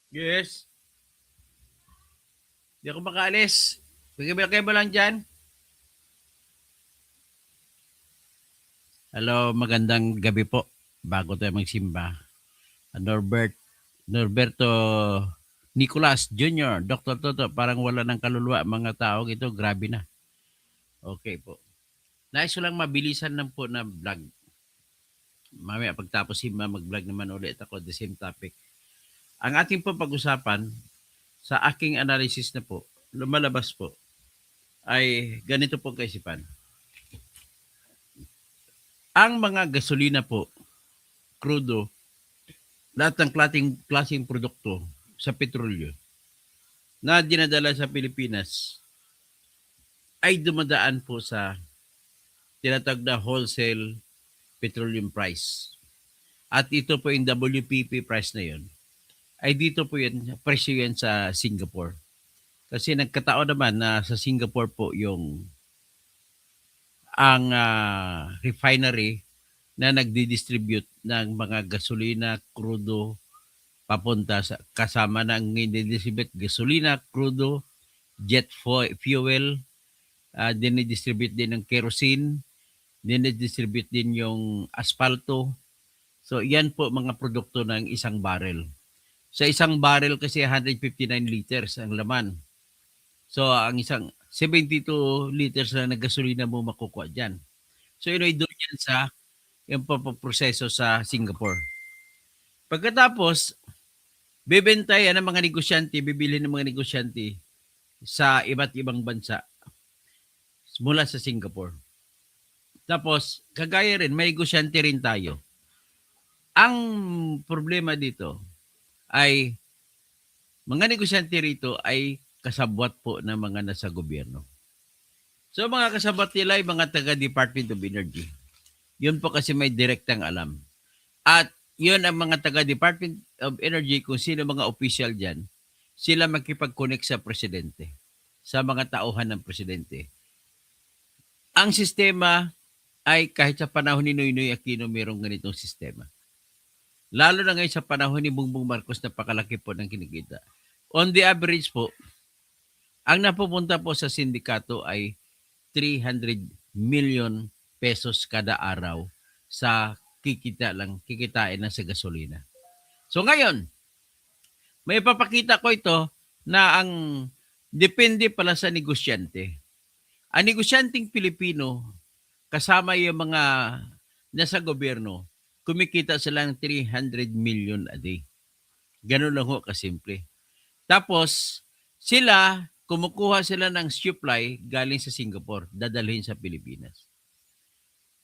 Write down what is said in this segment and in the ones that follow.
Yes. Di ako makaalis. Bigay mo lang dyan. Hello, magandang gabi po. Bago tayo magsimba. Norberto Nicolas Jr., Dr. Toto, parang wala ng kaluluwa. Mga tao ito, grabe na. Okay po. Nais ko lang mabilisan lang po na vlog. Mamaya pagtapos simba, mag-vlog naman ulit ako the same topic. Ang ating po pag-usapan, sa aking analysis na po, lumalabas po, ay ganito po kaisipan. Ang mga gasolina po, krudo, lahat ng klaseng produkto sa petrolyo na dinadala sa Pilipinas ay dumadaan po sa tinatawag na wholesale petroleum price. At ito po yung WPP price na yun. Ay dito po yun, presyo yan sa Singapore. Kasi nagkataon naman na sa Singapore po yung ang refinery na nagdi-distribute ng mga gasolina, krudo, papunta sa kasama ng nagdi-distribute gasolina, krudo, jet fuel, dinidistribute din ng kerosene, dinidistribute din yung asfalto. So yan po mga produkto ng isang barrel. Sa isang barrel kasi 159 liters ang laman. So ang isang 72 liters na gasolina mo makukuha dyan. So yun ay doon yan sa yung proseso sa Singapore. Pagkatapos, bibenta yan ng mga negosyante, bibili ng mga negosyante sa iba't ibang bansa mula sa Singapore. Tapos, kagaya rin, may negosyante rin tayo. Ang problema dito ay mga negosyante rito ay kasabwat po ng mga nasa gobyerno. So mga kasabwat nila ay mga taga-Department of Energy. Yun po kasi may direktang alam. At yun ang mga taga-Department of Energy, kung sino mga official dyan, sila makipag-connect sa presidente, sa mga tauhan ng presidente. Ang sistema ay kahit sa panahon ni Noynoy Aquino mayroong ganitong sistema. Lalo na ngayon sa panahon ni Bongbong Marcos, napakalaki po ng kinikita. On the average po, ang napupunta po sa sindikato ay 300 million pesos kada araw sa kikitain na sa gasolina. So ngayon, may papakita ko ito na ang depende pala sa negosyante. Ang negosyanteng Pilipino, kasama yung mga nasa gobyerno, kumikita sila ng 300 million a day. Ganun lang ho kasimple. Tapos, kumukuha sila ng supply galing sa Singapore, dadalhin sa Pilipinas.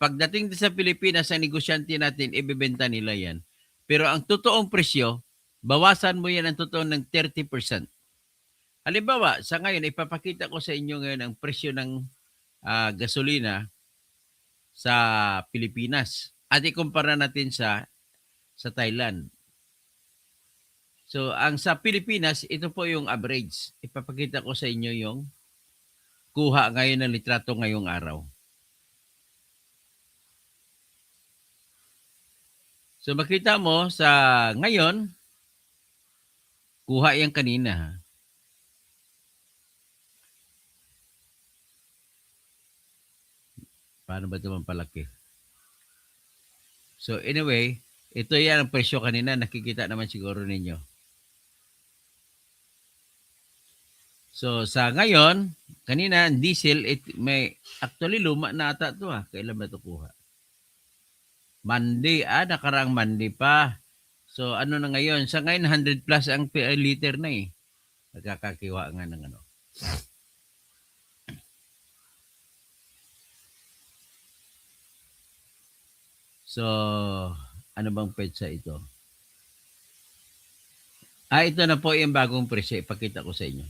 Pagdating sa Pilipinas, ang negosyante natin, ibebenta nila yan. Pero ang totoong presyo, bawasan mo yan ang totoo ng 30%. Halimbawa, sa ngayon, ipapakita ko sa inyo ngayon ang presyo ng gasolina sa Pilipinas. At ikumpara natin sa Thailand. So, ang sa Pilipinas, ito po yung average. Ipapakita ko sa inyo yung kuha ngayon ng litrato ngayong araw. So, makita mo sa ngayon, kuha yan kanina. Paano ba ito mampalaki? So, anyway, ito yan ang presyo kanina. Nakikita naman siguro ninyo. So, sa ngayon, kanina, diesel, may, actually, luma na ata ito Kailan ba ito kuha? Monday, nakaraang Monday pa. So, ano na ngayon? Sa ngayon, 100 plus ang liter na Nagkakakiwa nga ng ano. So, ano bang petsa ito? Ito na po yung bagong presyo. Ipakita ko sa inyo.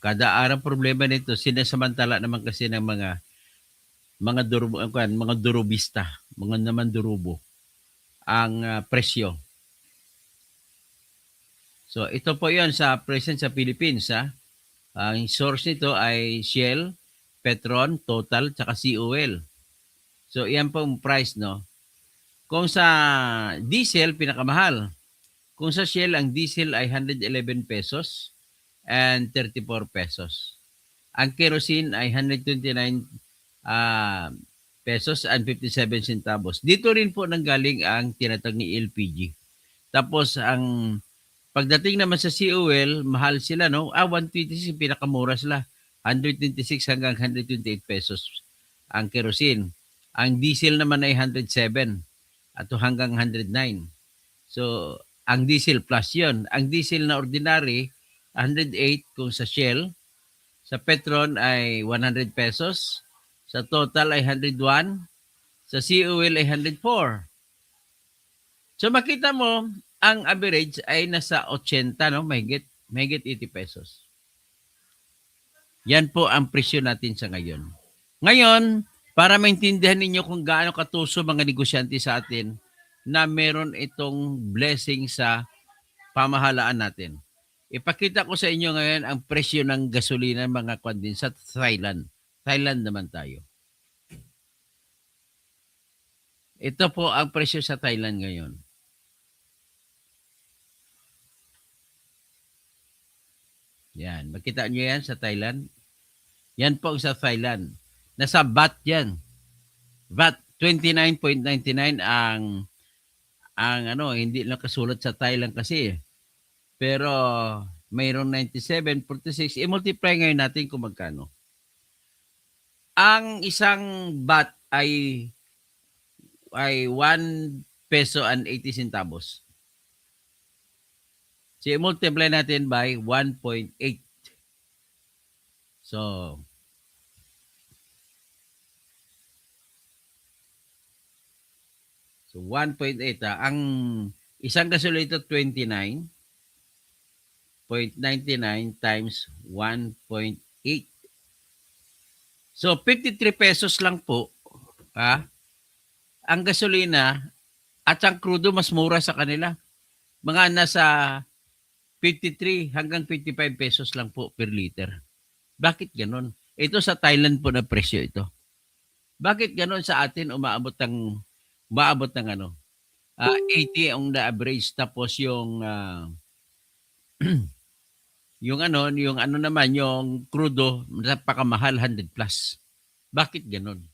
Kada araw problema nito, sinasamantala naman kasi ng mga durubista, mga naman durubo ang presyo. So ito po 'yon sa present sa Philippines Ang source nito ay Shell, Petron, Total, tsaka COL. So iyan po ang price Kung sa diesel, pinakamahal. Kung sa Shell, ang diesel ay 111 pesos and 34 pesos. Ang kerosene ay 129 ah, pesos and 57 centavos. Dito rin po nanggaling ang tinatag ni LPG. Tapos ang pagdating naman sa COL, mahal sila, no? 126 yung pinakamura sila. 126 hanggang 128 pesos ang kerosene. Ang diesel naman ay 107 at hanggang 109. So, ang diesel plus yon. Ang diesel na ordinary, 108 kung sa Shell. Sa Petron ay 100 pesos. Sa Total ay 101. Sa COL ay 104. So makita mo, ang average ay nasa 80, no? Mahigit 80 pesos. Yan po ang presyo natin sa ngayon. Ngayon, para maintindihan ninyo kung gaano katuso mga negosyante sa atin na meron itong blessing sa pamahalaan natin. Ipakita ko sa inyo ngayon ang presyo ng gasolina mga kwan sa Thailand. Thailand naman tayo. Ito po ang presyo sa Thailand ngayon. Yan. Makita nyo yan sa Thailand? Yan po sa Thailand. Nasa VAT yan. VAT 29.99 ang ano, hindi lang kasulat sa Thailand kasi. Pero mayroong 97.46. I-multiply ngayon natin kung magkano. Ang isang VAT ay 1 peso and 80 centavos. So, i-multiply natin by 1.8. So, 1.8. Ang isang gasolina 29.99 times 1.8. So, 53 pesos lang po. Ang gasolina at ang crudo mas mura sa kanila. Mga nasa 53 hanggang 55 pesos lang po per liter. Bakit ganon? Ito sa Thailand po na presyo ito. Bakit ganon sa atin umaabot ng ano? 80 ang na average tapos yung yung ano naman yung crudo napakamahal 100 plus. Bakit ganon?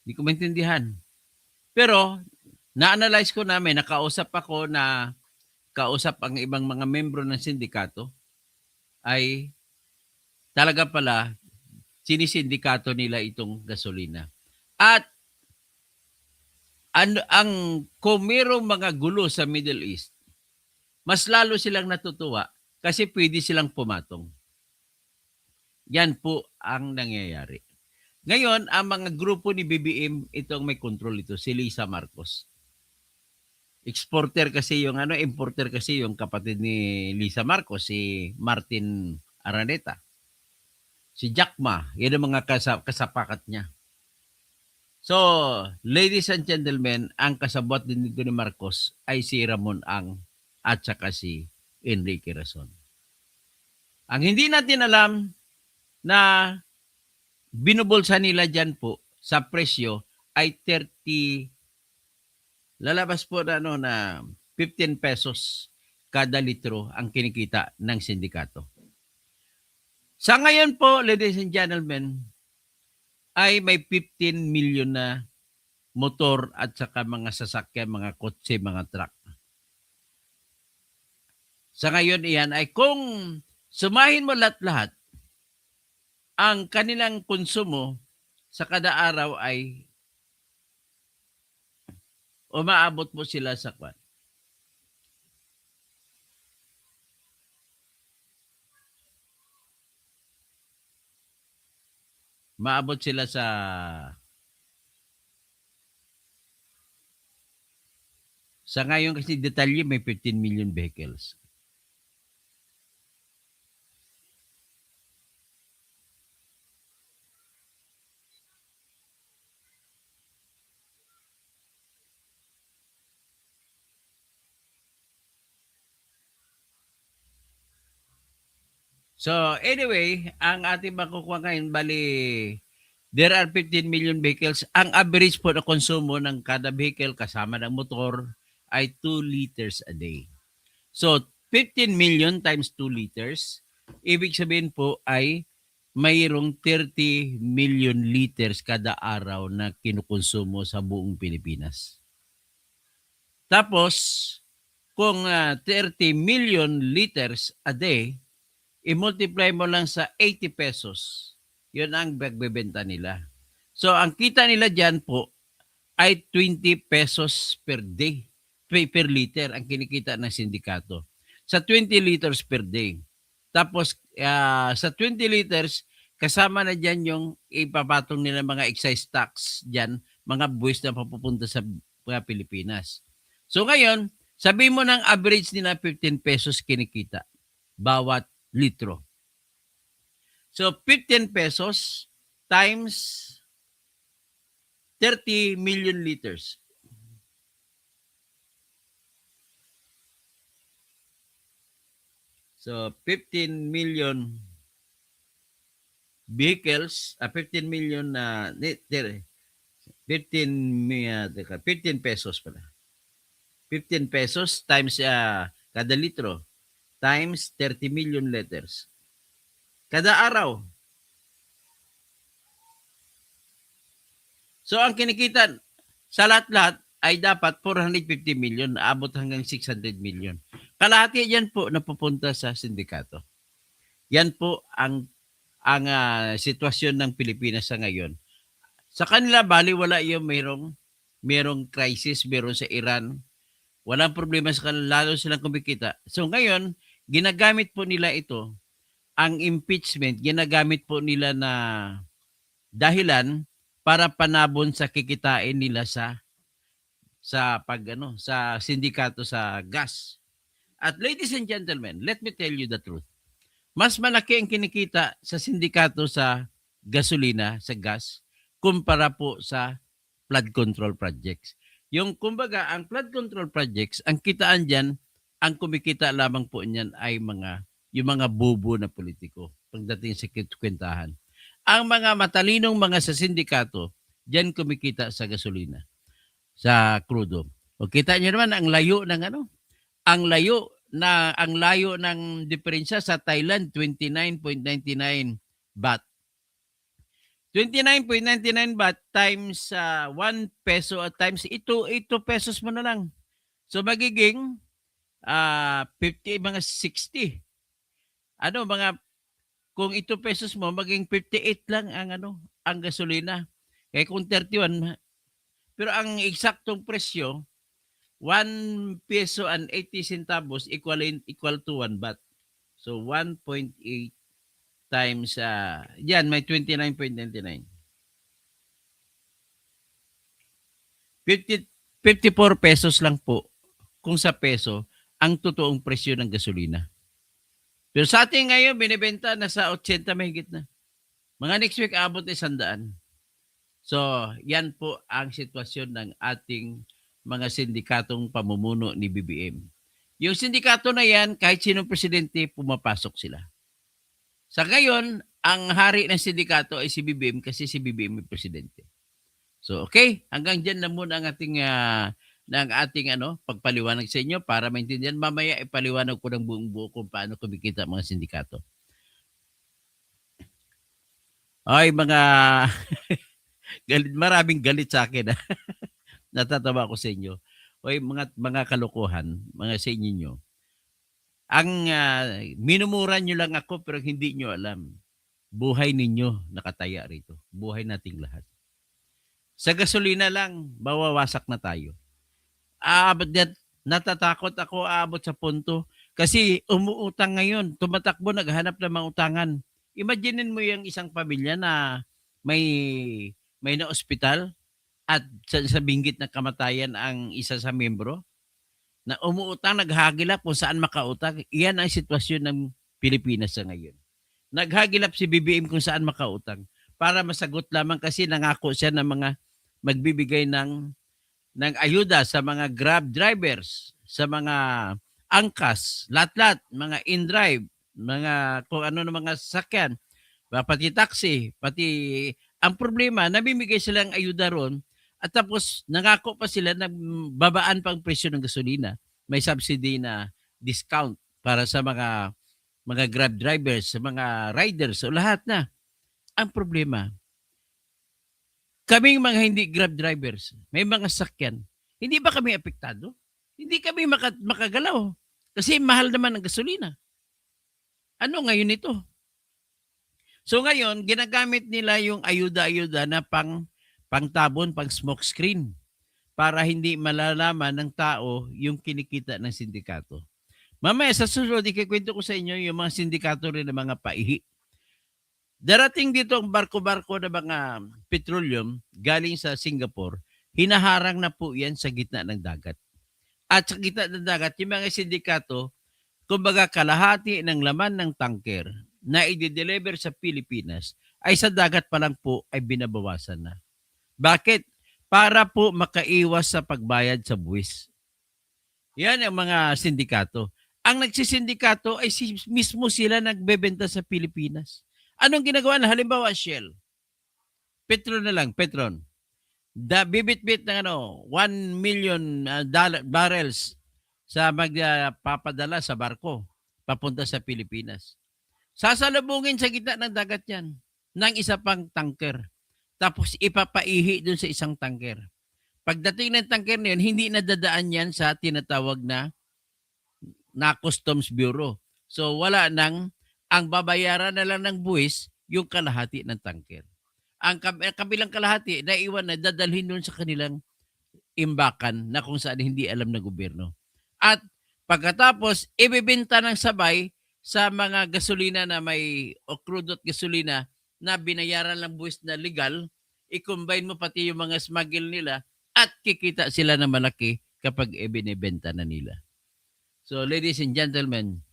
Hindi ko maintindihan. Pero na-analyze ko namin, kausap ang ibang mga membro ng sindikato ay talaga pala sinisindikato nila itong gasolina. At kung mayroong mga gulo sa Middle East, mas lalo silang natutuwa kasi pwede silang pumatong. Yan po ang nangyayari. Ngayon, ang mga grupo ni BBM, itong may control ito, si Lisa Marcos. Importer kasi yung kapatid ni Lisa Marcos, si Martin Araneta. Si Jack Ma, yan ang mga kasapakat niya. So, ladies and gentlemen, ang kasabot din dito ni Marcos ay si Ramon Ang at saka si Enrique Razon. Ang hindi natin alam na binubulsa nila dyan po sa presyo ay 30, lalabas po na 15 pesos kada litro ang kinikita ng sindikato. Sa ngayon po, ladies and gentlemen, ay may 15 million na motor at saka mga sasakyan, mga kotse, mga truck. Sa ngayon iyan ay kung sumahin mo lahat-lahat, ang kanilang konsumo sa kada araw ay umaabot po sila sa kwan. Maabot sila sa ngayon kasi detalye may 15 million vehicles. So anyway, ang ating makukuha ngayon, bali There are 15 million vehicles. Ang average po na konsumo ng kada vehicle kasama ng motor ay 2 liters a day. So, 15 million times 2 liters, ibig sabihin po ay mayroong 30 million liters kada araw na kinukonsumo sa buong Pilipinas. Tapos, kung 30 million liters a day, i-multiply mo lang sa 80 pesos. Yun ang pagbebenta nila. So, ang kita nila dyan po ay 20 pesos per day, per liter ang kinikita ng sindikato. Sa 20 liters per day. Tapos, sa 20 liters, kasama na dyan yung ipapatong nila mga excise tax dyan, mga buwis na papupunta sa Pilipinas. So, ngayon, sabi mo ng average nila 15 pesos kinikita bawat litro. So, 15 pesos times 30 million liters. So, 15 million vehicles, 15 million 15 pesos pala. 15 pesos times kada litro times 30 million liters. Kada araw. So, ang kinikita sa lahat-lahat ay dapat 450 million, abot hanggang 600 million. Kalahati yan po napupunta sa sindikato. Yan po ang sitwasyon ng Pilipinas sa ngayon. Sa kanila, baliwala yung merong crisis, meron sa Iran. Walang problema sa kanila, lalo silang kumikita. So ngayon, ginagamit po nila ito, ang impeachment, ginagamit po nila na dahilan para panabon sa kikitain nila sa sindikato sa gas. At ladies and gentlemen, let me tell you the truth. Mas malaki ang kinikita sa sindikato sa gasolina, sa gas, kumpara po sa flood control projects. Yung kumbaga, ang flood control projects, ang kitaan dyan, ang kumikita lamang po niyan ay yung mga bobo na politiko pagdating sa kwentahan. Ang mga matalinong mga sa sindikato, dyan kumikita sa gasolina, sa crudo. O kita niyo naman ang layo ng ang layo ng diferensya sa Thailand, 29.99 baht. 29.99 baht times 1 peso at times 8 pesos mo na lang. So magiging 50, mga 60. Kung 8 pesos mo, maging 58 lang ang gasolina. Kaya kung 31, pero ang eksaktong presyo, 1 peso and 80 centavos equal to 1 baht. So 1.8 times, yan, may 29.99. 54 pesos lang po kung sa peso ang totoong presyo ng gasolina. Pero sa atin ngayon, binibenta na sa 80 mahigit na. Mga next week, abot ay 100. So, yan po ang sitwasyon ng ating mga sindikatong pamumuno ni BBM. Yung sindikato na yan, kahit sinong presidente, pumapasok sila. Sa ngayon, ang hari ng sindikato ay si BBM kasi si BBM ay presidente. So, okay, hanggang dyan na muna ang ating pagpaliwanag sa inyo para maintindihan. Mamaya ipaliwanag ko ng buong buo kung paano kumikita mga sindikato. Ay, mga maraming galit sa akin. Natatawa ko sa inyo. Oy, mga kalokohan, mga sa inyo nyo. Ang minumura nyo lang ako pero hindi nyo alam. Buhay ninyo nakataya rito. Buhay nating lahat. Sa gasolina lang, bawawasak na tayo. Natatakot ako aabot sa punto kasi umuutang ngayon. Tumatakbo, naghanap ng mga utangan. Imaginin mo yung isang pamilya na may na ospital at sa binggit na kamatayan ang isa sa membro na umuutang, naghagilap kung saan makautang. Iyan ang sitwasyon ng Pilipinas sa ngayon. Naghagilap si BBM kung saan makautang para masagot lamang kasi nangako siya ng mga magbibigay ng ayuda sa mga Grab drivers, sa mga angkas, lahat-lahat, mga in-drive, mga kung ano ng mga sasakyan, pati taxi, pati Ang problema, namimigay silang ayuda ron at tapos nangako pa sila na babaan pa ang presyo ng gasolina. May subsidy na discount para sa mga Grab drivers, sa mga riders, o lahat na. Ang problema, kaming mga hindi Grab drivers, may mga sakyan, hindi ba kami apektado? Hindi kami makagalaw kasi mahal naman ang gasolina. Ano ngayon ito? So ngayon, ginagamit nila yung ayuda-ayuda na pangtabon, pang smoke screen para hindi malalaman ng tao yung kinikita ng sindikato. Mamaya sa susunod, ikikwento ko sa inyo yung mga sindikato rin ng mga paihi. Darating dito ang barko-barko na mga petroleum galing sa Singapore, hinaharang na po yan sa gitna ng dagat. At sa gitna ng dagat, yung mga sindikato, kumbaga kalahati ng laman ng tanker na i-deliver sa Pilipinas ay sa dagat pa lang po ay binabawasan na. Bakit? Para po makaiwas sa pagbayad sa buwis. Yan ang mga sindikato. Ang nagsisindikato ay mismo sila nagbebenta sa Pilipinas. Anong ginagawa na? Halimbawa, Shell. Petron na lang, Petron. Bibit-bit ng 1 million barrels sa magpapadala sa barko papunta sa Pilipinas. Sasalubungin sa gitna ng dagat yan ng isa pang tanker. Tapos ipapaihi dun sa isang tanker. Pagdating ng tanker na yun, hindi nadadaan yan sa tinatawag na Customs Bureau. So wala nang, ang babayaran na lang ng buwis yung kalahati ng tanker. Ang kabilang kalahati, naiwan na dadalhin doon sa kanilang imbakan na kung saan hindi alam ng gobyerno. At pagkatapos, ibibenta ng sabay sa mga gasolina na may crude at gasolina na binayaran lang buwis na legal, i-combine mo pati yung mga smuggle nila at kikita sila na malaki kapag ibinibenta na nila. So, ladies and gentlemen,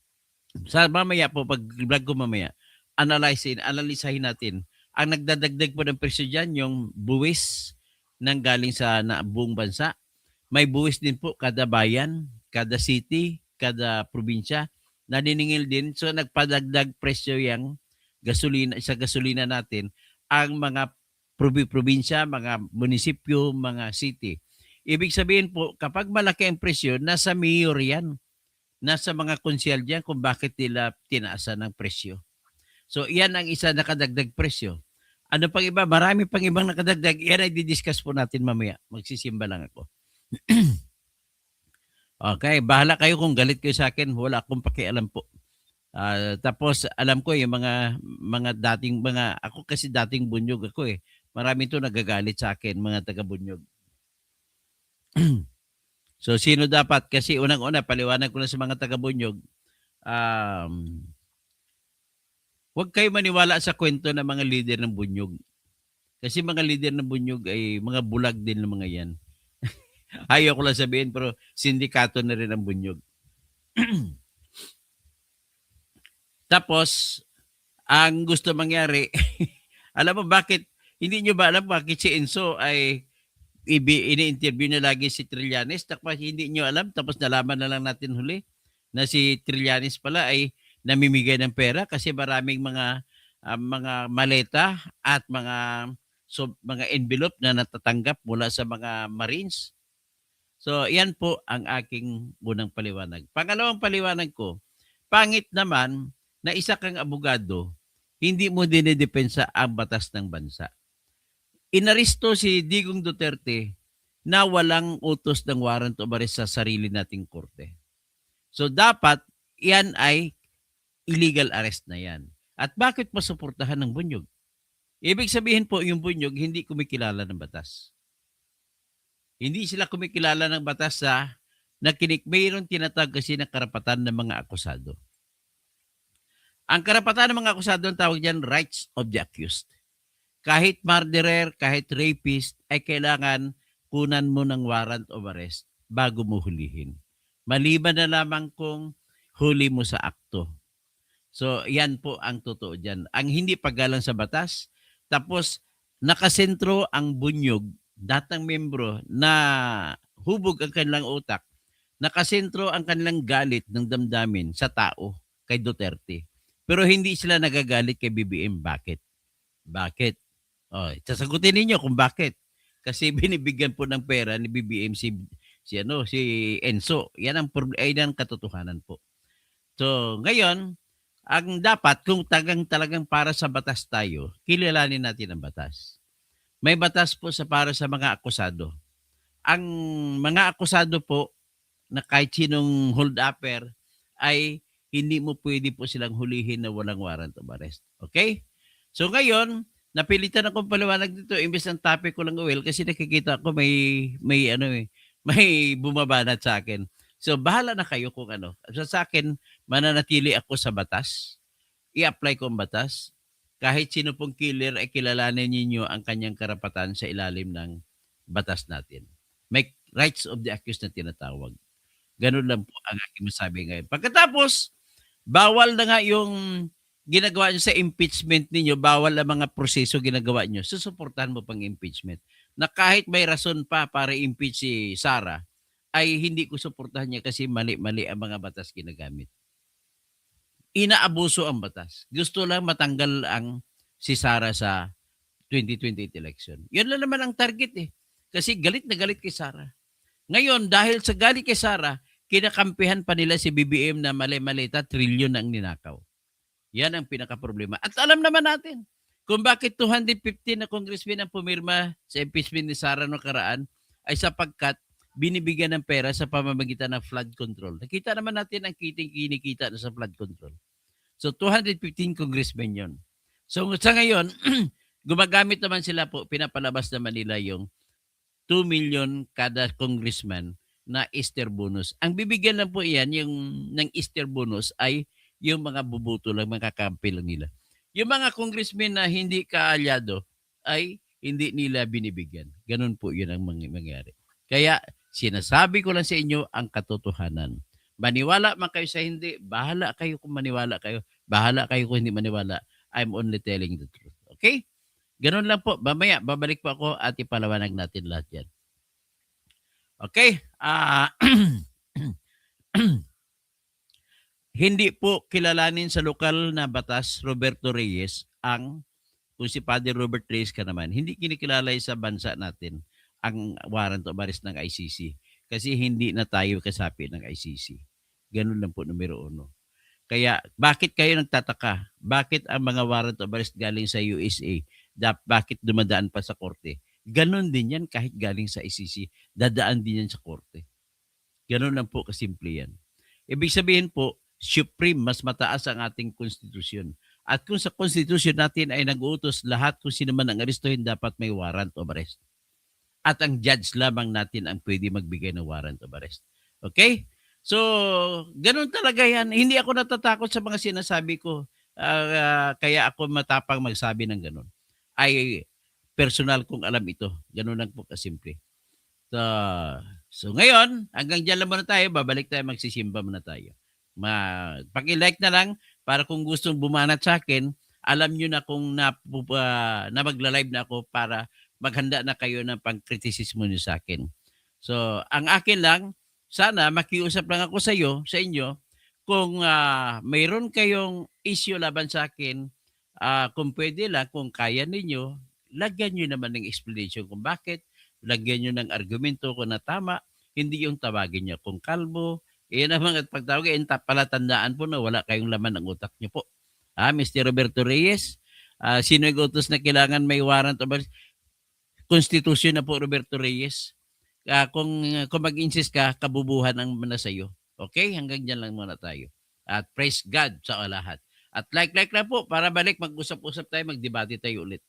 sa mamaya po, pag vlog ko mamaya, analysahin natin. Ang nagdadagdag po ng presyo dyan, yung buwis ng galing sa buong bansa. May buwis din po kada bayan, kada city, kada probinsya. Naniningil din. So, nagpadagdag presyo yung gasolina, sa gasolina natin, ang mga probinsya, mga munisipyo, mga city. Ibig sabihin po, kapag malaki ang presyo, nasa mayor yan. Nasa mga konsyal dyan kung bakit nila tinaasan ng presyo. So, iyan ang isa nakadagdag presyo. Ano pang iba? Marami pang ibang nakadagdag. Yan ay didiscuss po natin mamaya. Magsisimba lang ako. Okay, bahala kayo kung galit kayo sa akin. Wala akong pakialam po. Tapos, alam ko yung mga dating, ako kasi dating bunyog ako eh. Marami to nagagalit sa akin, mga taga-bunyog. So, sino dapat? Kasi unang-una, paliwanag ko na sa mga taga-bunyog, huwag kayo maniwala sa kwento ng mga leader ng bunyog. Kasi mga leader ng bunyog ay mga bulag din ng mga yan. Ayaw ko lang sabihin, pero sindikato na rin ang bunyog. Tapos, ang gusto mangyari, alam mo bakit, hindi nyo ba alam bakit si Enzo ay ini-interview na lagi si Trillanes, tapos hindi nyo alam, tapos nalaman na lang natin huli na si Trillanes pala ay namimigay ng pera kasi maraming mga maleta at mga envelope na natatanggap mula sa mga Marines. So, yan po ang aking unang paliwanag. Pangalawang paliwanag ko, pangit naman na isa kang abogado, hindi mo dinidepensa ang batas ng bansa. Inaristo si Digong Duterte na walang utos ng warrant of arrest sa sarili nating korte. So dapat yan ay illegal arrest na yan. At bakit masuportahan ng bunyog? Ibig sabihin po yung bunyog hindi kumikilala ng batas. Hindi sila kumikilala ng batas sa mayroong tinatawag kasi na karapatan ng mga akusado. Ang karapatan ng mga akusado ang tawag dyan rights of the accused. Kahit murderer, kahit rapist, ay kailangan kunan mo ng warrant of arrest bago mo hulihin. Maliban na lamang kung huli mo sa akto. So, yan po ang totoo dyan. Ang hindi paggalang sa batas, tapos nakasentro ang bunyog, datang membro na hubog ang kanilang utak, nakasentro ang kanilang galit ng damdamin sa tao, kay Duterte. Pero hindi sila nagagalit kay BBM. Bakit? Bakit? Oh, sasagutin ninyo kung bakit. Kasi binibigyan po ng pera ni BBM si Enzo. Yan ang katotohanan po. So, ngayon, ang dapat kung talagang para sa batas tayo, kilalanin natin ang batas. May batas po para sa mga akusado. Ang mga akusado po na kahit sinong hold-upper ay hindi mo pwede po silang hulihin na walang warrant of arrest. Okay? So ngayon, napilitan akong paliwanag dito imbes ng topic ko lang Will kasi nakikita ko may ano may bumabanat sa akin. So bahala na kayo kung ano. So, sa akin, mananatili ako sa batas. I-apply ko ang batas. Kahit sino pong killer ay kilalanin ninyo ang kanyang karapatan sa ilalim ng batas natin. May rights of the accused na tinatawag. Ganun lang po ang aking masabi ngayon. Pagkatapos, bawal na nga yung ginagawa nyo sa impeachment ninyo, bawal ang mga proseso ginagawa nyo, susuportahan mo pang impeachment. Na kahit may rason pa para impeach si Sara, ay hindi ko suportahan niya kasi mali-mali ang mga batas ginagamit. Inaabuso ang batas. Gusto lang matanggal ang si Sara sa 2028 election. Yun lang naman ang target eh. Kasi galit na galit kay Sara. Ngayon, dahil sa galit kay Sara, kinakampihan pa nila si BBM na mali-malita, trilyon ang ninakaw. Yan ang pinaka-problema. At alam naman natin kung bakit 215 na congressmen ang pumirma sa impeachment ni Sara noong karaan ay sapagkat binibigyan ng pera sa pamamagitan ng flood control. Nakita naman natin ang kinikita na sa flood control. So 215 congressmen yon. So sa ngayon, gumagamit naman sila po, pinapalabas naman nila yung 2 million kada congressman na Easter bonus. Ang bibigyan lang po iyan ng Easter bonus ay yung mga bubuto lang, mga kakampi lang nila. Yung mga congressmen na hindi kaalyado ay hindi nila binibigyan. Ganun po yun ang mangyayari. Kaya sinasabi ko lang sa inyo ang katotohanan. Maniwala man kayo sa hindi, bahala kayo kung maniwala kayo. Bahala kayo kung hindi maniwala. I'm only telling the truth. Okay? Ganun lang po. Mamaya, babalik po ako at ipalawanag natin lahat yan. Okay? Hindi po kilalanin sa lokal na batas Roberto Reyes kung si Padre Robert Reyes ka naman, hindi kinikilala sa bansa natin ang warrant of arrest ng ICC. Kasi hindi na tayo kasapi ng ICC. Ganun lang po, numero 1. Kaya bakit kayo nagtataka? Bakit ang mga warrant of arrest galing sa USA? Bakit dumadaan pa sa korte? Ganon din yan kahit galing sa ICC. Dadaan din yan sa korte. Ganon lang po kasimple yan. Ibig sabihin po, supreme, mas mataas ang ating konstitusyon. At kung sa konstitusyon natin ay nag-uutos lahat kung sino man ang arestuhin, dapat may warrant of arrest. At ang judge lamang natin ang pwede magbigay ng warrant of arrest. Okay? So, ganun talaga yan. Hindi ako natatakot sa mga sinasabi ko. Kaya ako matapang magsabi ng ganun. Ay personal kong alam ito. Ganun lang po kasimple. So ngayon, hanggang dyan lang muna tayo. Babalik tayo, magsisimba muna tayo. Paki-like na lang para kung gustong bumanat sa akin, alam nyo na kung na magla-live na ako para maghanda na kayo ng pang-kritisismo nyo sa akin. So, ang akin lang, sana makiusap lang ako sa inyo, kung mayroon kayong issue laban sa akin, kung pwede lang, kung kaya ninyo, lagyan nyo naman ng explanation kung bakit, lagyan nyo ng argumento kung na tama, hindi yung tawagin nyo kung kalbo. Iyan ang mga pagtawag, palatandaan po na wala kayong laman ng utak nyo po. Mr. Roberto Reyes, sino yung utos na kailangan may warrant of arrest? Konstitusyon na po, Roberto Reyes. Kung mag-insist ka, kabubuhan ang muna sa iyo. Okay? Hanggang dyan lang muna tayo. At praise God sa lahat. At like lang po para balik, mag-usap-usap tayo, magdebate tayo ulit.